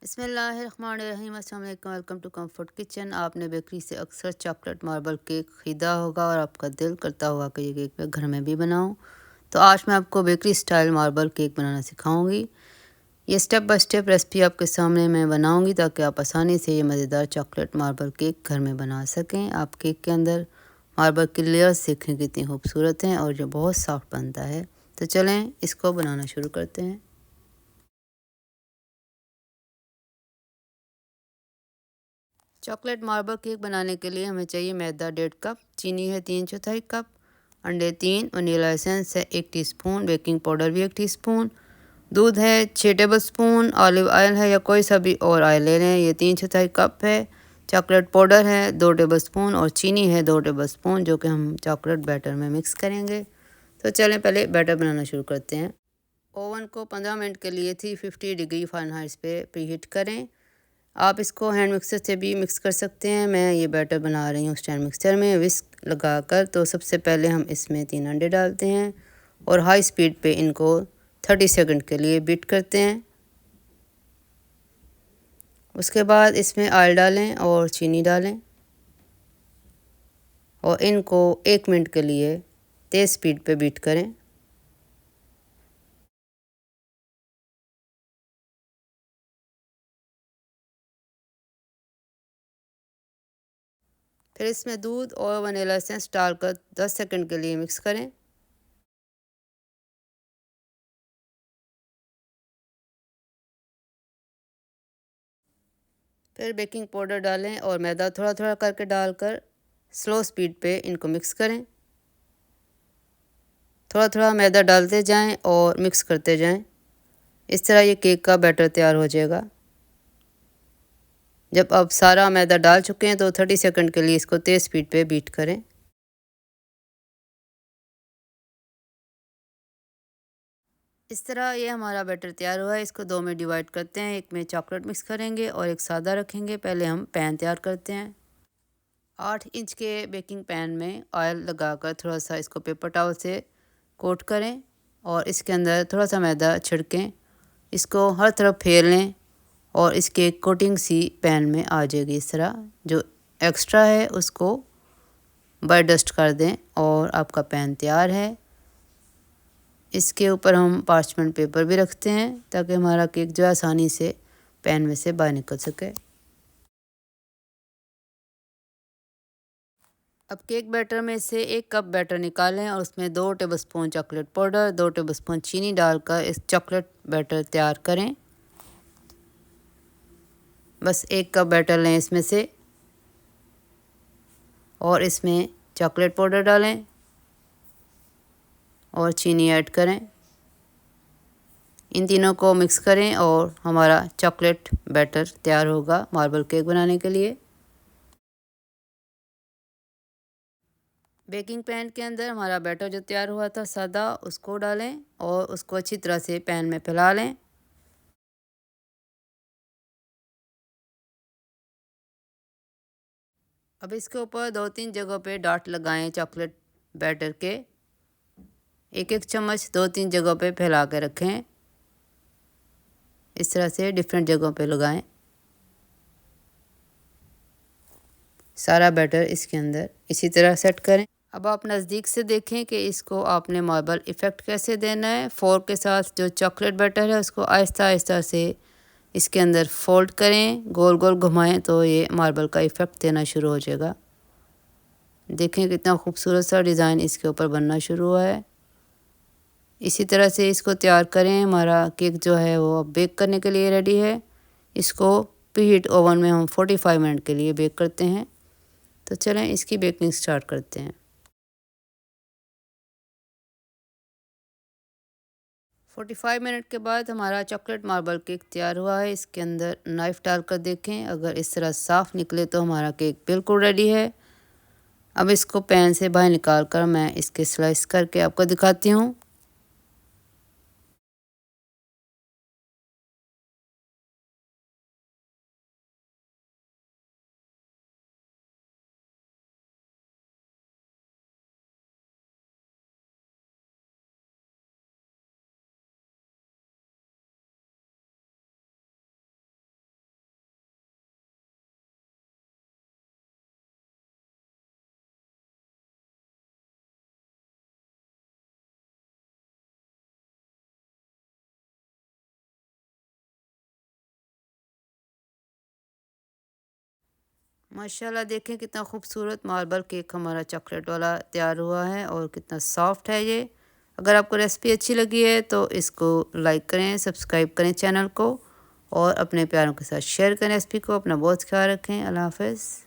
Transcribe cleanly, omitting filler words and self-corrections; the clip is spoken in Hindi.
बिस्मिल्लाहिर्रहमानिर्रहीम, अस्सलाम वालेकुम, वेलकम टू कंफर्ट किचन। आपने बेकरी से अक्सर चॉकलेट मार्बल केक ख़रीदा होगा और आपका दिल करता होगा कि ये केक मैं घर में भी बनाऊं। तो आज मैं आपको बेकरी स्टाइल मार्बल केक बनाना सिखाऊंगी। ये स्टेप बाय स्टेप रेसिपी आपके सामने मैं बनाऊंगी ताकि आप आसानी से ये मज़ेदार चॉकलेट मार्बल केक घर में बना सकें। आप केक के अंदर मार्बल की लेयर्स देखें कितनी खूबसूरत हैं और ये बहुत सॉफ्ट बनता है। तो चलें इसको बनाना शुरू करते हैं। चॉकलेट मार्बल केक बनाने के लिए हमें चाहिए मैदा 1.5 कप, चीनी है 3/4 कप, अंडे 3, वनीला एसेंस है 1 टीस्पून, बेकिंग पाउडर भी 1 टीस्पून, दूध है 6 टेबलस्पून, ऑलिव ऑयल है या कोई सा भी और ऑयल ले लें, ये 3/4 कप है। चॉकलेट पाउडर है 2 टेबलस्पून और चीनी है 2 टेबलस्पून, जो कि हम चॉकलेट बैटर में मिक्स करेंगे। तो चलें पहले बैटर बनाना शुरू करते हैं। ओवन को 15 मिनट के लिए 350 डिग्री फ़ारेनहाइट पे प्रीहीट करें। आप इसको हैंड मिक्सर से भी मिक्स कर सकते हैं। मैं ये बैटर बना रही हूँ स्टैंड मिक्सर में विस्क लगाकर। तो सबसे पहले हम इसमें 3 अंडे डालते हैं और हाई स्पीड पे इनको 30 सेकंड के लिए बीट करते हैं। उसके बाद इसमें ऑयल डालें और चीनी डालें और इनको 1 मिनट के लिए तेज़ स्पीड पे बीट करें। फिर इसमें दूध और वनीला एसेंस डालकर 10 सेकंड के लिए मिक्स करें। फिर बेकिंग पाउडर डालें और मैदा थोड़ा थोड़ा करके डालकर स्लो स्पीड पे इनको मिक्स करें। थोड़ा थोड़ा मैदा डालते जाएं और मिक्स करते जाएं। इस तरह ये केक का बैटर तैयार हो जाएगा। जब आप सारा मैदा डाल चुके हैं तो 30 सेकंड के लिए इसको तेज़ स्पीड पे बीट करें। इस तरह ये हमारा बैटर तैयार हुआ है। इसको 2 में डिवाइड करते हैं, एक में चॉकलेट मिक्स करेंगे और एक सादा रखेंगे। पहले हम पैन तैयार करते हैं। 8 इंच के बेकिंग पैन में ऑयल लगाकर थोड़ा सा इसको पेपर टॉवल से कोट करें और इसके अंदर थोड़ा सा मैदा छिड़कें। इसको हर तरफ फेर लें और इसके कोटिंग सी पैन में आ जाएगी। इस तरह जो एक्स्ट्रा है उसको बाय डस्ट कर दें और आपका पैन तैयार है। इसके ऊपर हम पार्चमेंट पेपर भी रखते हैं ताकि हमारा केक जो आसानी से पैन में से बाहर निकल सके। अब केक बैटर में से 1 कप बैटर निकालें और उसमें 2 टेबलस्पून चॉकलेट पाउडर, 2 टेबलस्पून चीनी डालकर इस चॉकलेट बैटर तैयार करें। बस 1 कप बैटर लें इसमें से और इसमें चॉकलेट पाउडर डालें और चीनी ऐड करें। इन तीनों को मिक्स करें और हमारा चॉकलेट बैटर तैयार होगा मार्बल केक बनाने के लिए। बेकिंग पैन के अंदर हमारा बैटर जो तैयार हुआ था सादा, उसको डालें और उसको अच्छी तरह से पैन में फैला लें। अब इसके ऊपर 2-3 जगहों पे डॉट लगाएं चॉकलेट बैटर के। एक एक चम्मच 2-3 जगहों पे फैला के रखें। इस तरह से डिफरेंट जगहों पे लगाएं। सारा बैटर इसके अंदर इसी तरह सेट करें। अब आप नज़दीक से देखें कि इसको आपने मार्बल इफ़ेक्ट कैसे देना है। फोर्क के साथ जो चॉकलेट बैटर है उसको आहिस्ता आहिस्ता से इसके अंदर फोल्ड करें, गोल गोल घुमाएं तो ये मार्बल का इफ़ेक्ट देना शुरू हो जाएगा। देखें कितना खूबसूरत सा डिज़ाइन इसके ऊपर बनना शुरू हुआ है। इसी तरह से इसको तैयार करें। हमारा केक जो है वो अब बेक करने के लिए रेडी है। इसको प्रीहीट ओवन में हम 45 मिनट के लिए बेक करते हैं। तो चलें इसकी बेकिंग स्टार्ट करते हैं। 45 मिनट के बाद हमारा चॉकलेट मार्बल केक तैयार हुआ है। इसके अंदर नाइफ़ डालकर देखें, अगर इस तरह साफ़ निकले तो हमारा केक बिल्कुल रेडी है। अब इसको पैन से बाहर निकाल कर मैं इसके स्लाइस करके आपको दिखाती हूँ। माशाल्लाह देखें कितना खूबसूरत मार्बल केक हमारा चॉकलेट वाला तैयार हुआ है और कितना सॉफ्ट है ये। अगर आपको रेसिपी अच्छी लगी है तो इसको लाइक करें, सब्सक्राइब करें चैनल को और अपने प्यारों के साथ शेयर करें रेसिपी को। अपना बहुत ख्याल रखें। अल्लाह हाफ़िज़।